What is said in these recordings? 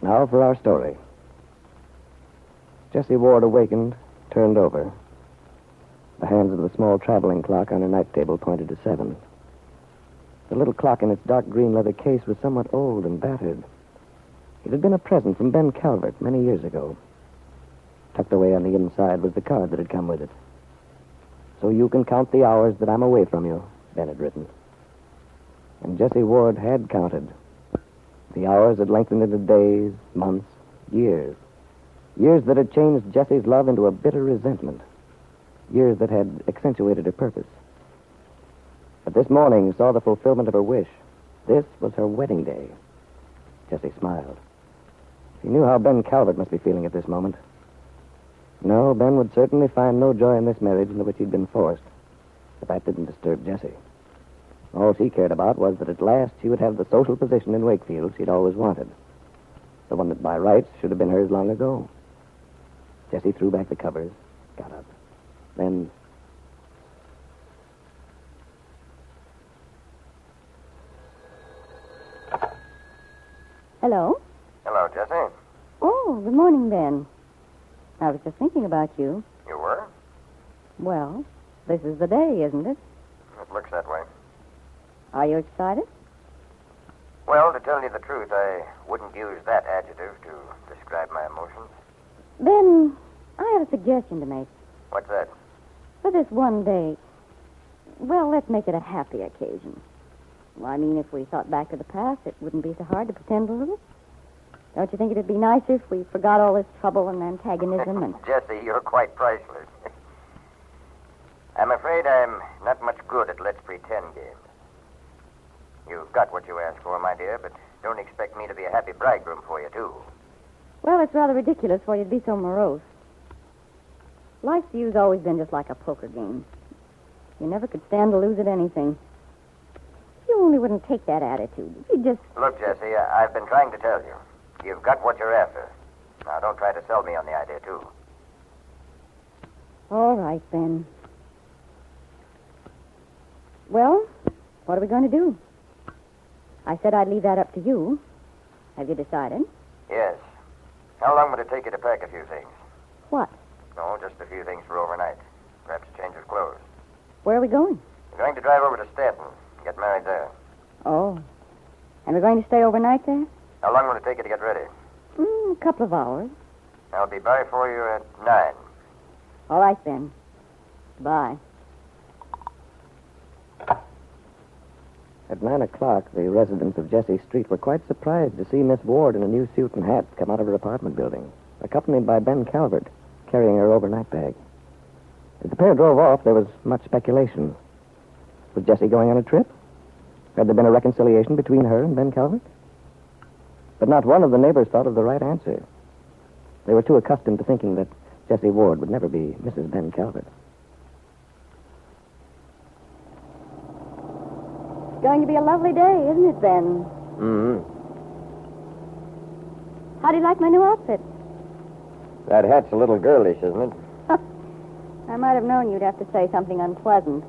Now for our story. Jessie Ward awakened, turned over. The hands of the small traveling clock on her night table pointed to 7. The little clock in its dark green leather case was somewhat old and battered. It had been a present from Ben Calvert many years ago. Tucked away on the inside was the card that had come with it. "So you can count the hours that I'm away from you," Ben had written. And Jessie Ward had counted. The hours had lengthened into days, months, years. Years that had changed Jessie's love into a bitter resentment. Years that had accentuated her purpose. But this morning saw the fulfillment of her wish. This was her wedding day. Jessie smiled. She knew how Ben Calvert must be feeling at this moment. No, Ben would certainly find no joy in this marriage into which he'd been forced. But that didn't disturb Jessie. All she cared about was that at last she would have the social position in Wakefield she'd always wanted. The one that by rights should have been hers long ago. Jessie threw back the covers, got up. Then... Hello? Hello, Jessie. Oh, good morning, Ben. I was just thinking about you. You were? Well, this is the day, isn't it? It looks that way. Are you excited? Well, to tell you the truth, I wouldn't use that adjective to describe my emotions. Ben, I have a suggestion to make. What's that? For this one day, well, let's make it a happy occasion. Well, I mean, if we thought back to the past, it wouldn't be so hard to pretend a little. Don't you think it'd be nicer if we forgot all this trouble and antagonism and... Jessie, you're quite priceless. I'm afraid I'm not much good at let's pretend games. You've got what you asked for, my dear, but don't expect me to be a happy bridegroom for you, too. Well, it's rather ridiculous for you to be so morose. Life to you's always been just like a poker game. You never could stand to lose at anything. You only wouldn't take that attitude. You just... Look, Jessie, I've been trying to tell you. You've got what you're after. Now, don't try to sell me on the idea, too. All right, Ben. Well, what are we going to do? I said I'd leave that up to you. Have you decided? Yes. How long would it take you to pack a few things? What? No, just a few things for overnight. Perhaps a change of clothes. Where are we going? We're going to drive over to Stanton. Get married there. Oh. And we're going to stay overnight there? How long will it take you to get ready? A couple of hours. I'll be by for you at 9. All right, then. Bye. At 9 o'clock, the residents of Jessie Street were quite surprised to see Miss Ward in a new suit and hat come out of her apartment building, accompanied by Ben Calvert, carrying her overnight bag. As the pair drove off, there was much speculation. Was Jessie going on a trip? Had there been a reconciliation between her and Ben Calvert? But not one of the neighbors thought of the right answer. They were too accustomed to thinking that Jessie Ward would never be Mrs. Ben Calvert. It's going to be a lovely day, isn't it, Ben? Mm-hmm. How do you like my new outfit? That hat's a little girlish, isn't it? I might have known you'd have to say something unpleasant.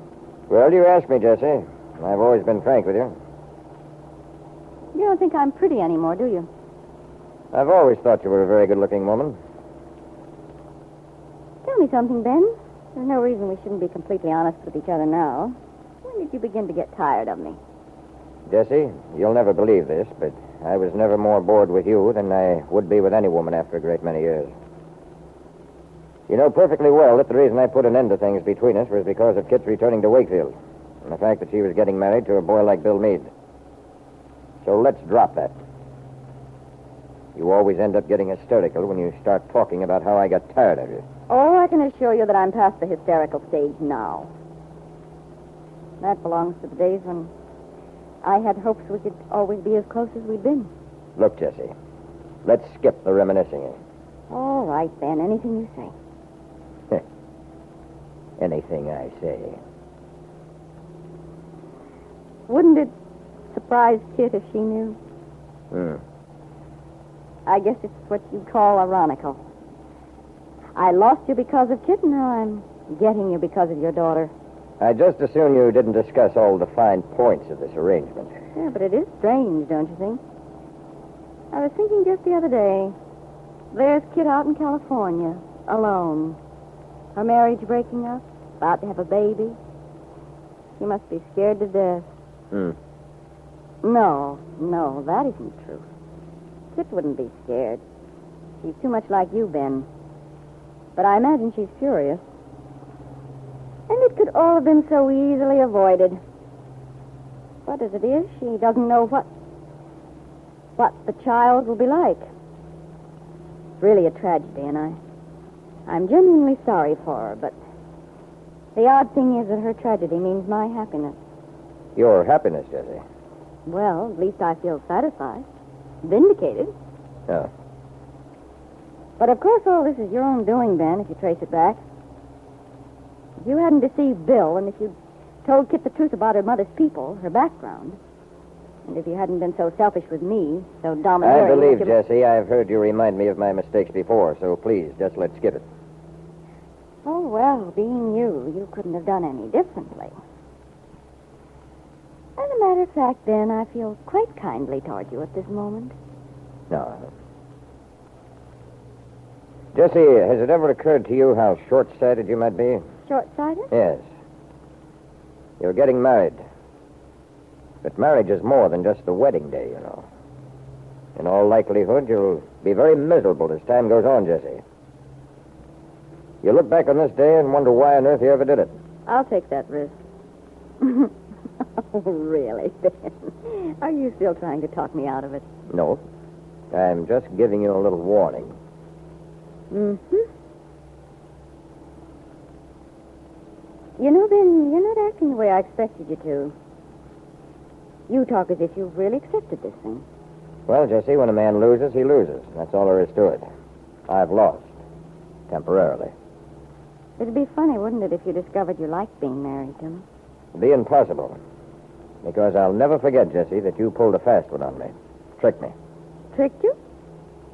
Well, you asked me, Jessie. I've always been frank with you. You don't think I'm pretty anymore, do you? I've always thought you were a very good-looking woman. Tell me something, Ben. There's no reason we shouldn't be completely honest with each other now. When did you begin to get tired of me? Jessie, you'll never believe this, but I was never more bored with you than I would be with any woman after a great many years. You know perfectly well that the reason I put an end to things between us was because of Kit's returning to Wakefield and the fact that she was getting married to a boy like Bill Meade. So let's drop that. You always end up getting hysterical when you start talking about how I got tired of you. Oh, I can assure you that I'm past the hysterical stage now. That belongs to the days when I had hopes we could always be as close as we'd been. Look, Jessie, let's skip the reminiscing. All right, Ben. Anything you say. Anything I say. Wouldn't it surprise Kit if she knew? I guess it's what you'd call ironical. I lost you because of Kit, and now I'm getting you because of your daughter. I'd just as soon you didn't discuss all the fine points of this arrangement. Yeah, but it is strange, don't you think? I was thinking just the other day. There's Kit out in California, alone. Her marriage breaking up, about to have a baby. She must be scared to death. No, that isn't true. Kit wouldn't be scared. She's too much like you, Ben. But I imagine she's furious. And it could all have been so easily avoided. But as it is, she doesn't know what the child will be like. It's really a tragedy, and I'm genuinely sorry for her, but the odd thing is that her tragedy means my happiness. Your happiness, Jessie? Well, at least I feel satisfied. Vindicated. Oh. But of course all this is your own doing, Ben, if you trace it back. If you hadn't deceived Bill, and if you'd told Kit the truth about her mother's people, her background, and if you hadn't been so selfish with me, so domineering... I believe, Jessie, I've heard you remind me of my mistakes before, so please, just let's skip it. Oh, well, being you couldn't have done any differently. As a matter of fact, Ben, I feel quite kindly toward you at this moment. No. Jessie, has it ever occurred to you how short-sighted you might be? Short-sighted? Yes. You're getting married. But marriage is more than just the wedding day, you know. In all likelihood, you'll be very miserable as time goes on, Jessie. You look back on this day and wonder why on earth you ever did it. I'll take that risk. Oh, really, Ben? Are you still trying to talk me out of it? No. I'm just giving you a little warning. Mm-hmm. You know, Ben, you're not acting the way I expected you to. You talk as if you've really accepted this thing. Well, Jessie, when a man loses, he loses. That's all there is to it. I've lost. Temporarily. It'd be funny, wouldn't it, if you discovered you liked being married to me? It'd be impossible. Because I'll never forget, Jessie, that you pulled a fast one on me. Tricked me. Tricked you?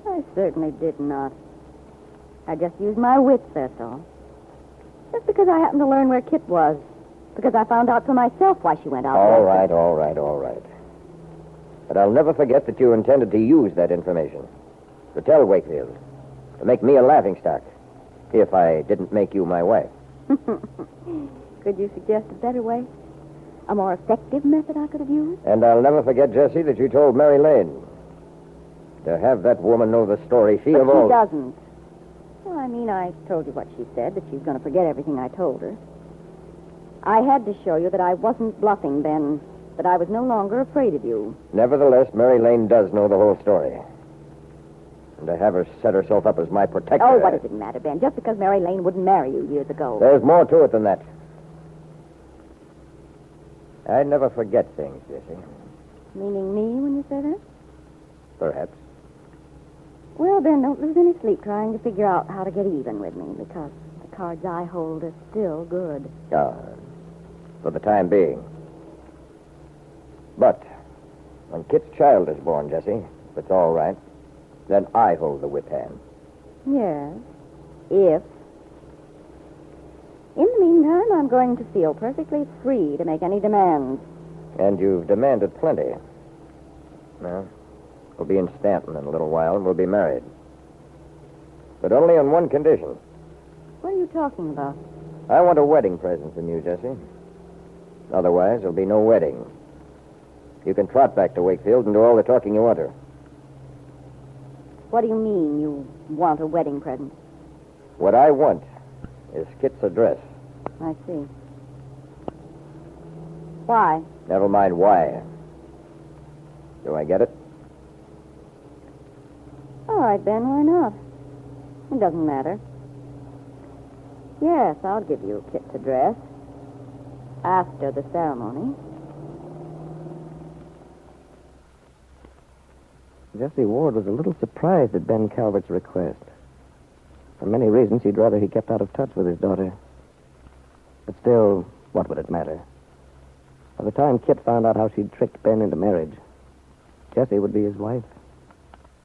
I certainly did not. I just used my wits, that's all. Just because I happened to learn where Kit was. Because I found out for myself why she went out. All right. But I'll never forget that you intended to use that information. To tell Wakefield. To make me a laughingstock. If I didn't make you my wife. Could you suggest a better way? A more effective method I could have used? And I'll never forget, Jessie, that you told Mary Lane. To have that woman know the story she But of all... she doesn't. Well, I mean, I told you what she said, that she's going to forget everything I told her. I had to show you that I wasn't bluffing, Ben. That I was no longer afraid of you. Nevertheless, Mary Lane does know the whole story. And to have her set herself up as my protector... Oh, what does it matter, Ben? Just because Mary Lane wouldn't marry you years ago. There's more to it than that. I never forget things, Jessie. Meaning me when you say that? Perhaps. Well, Ben, don't lose any sleep trying to figure out how to get even with me, because the cards I hold are still good. For the time being. But when Kit's child is born, Jessie, if it's all right, then I hold the whip hand. Yes, if. In the meantime, I'm going to feel perfectly free to make any demands. And you've demanded plenty. Well, we'll be in Stanton in a little while, and we'll be married. But only on one condition. What are you talking about? I want a wedding present from you, Jessie. Otherwise, there'll be no wedding. You can trot back to Wakefield and do all the talking you want to. What do you mean, you want a wedding present? What I want is Kit's address. I see. Why? Never mind why. Do I get it? All right, Ben, why not? It doesn't matter. Yes, I'll give you Kit's address. After the ceremony. Jessie Ward was a little surprised at Ben Calvert's request. For many reasons, he'd rather he kept out of touch with his daughter. But still, what would it matter? By the time Kit found out how she'd tricked Ben into marriage, Jessie would be his wife.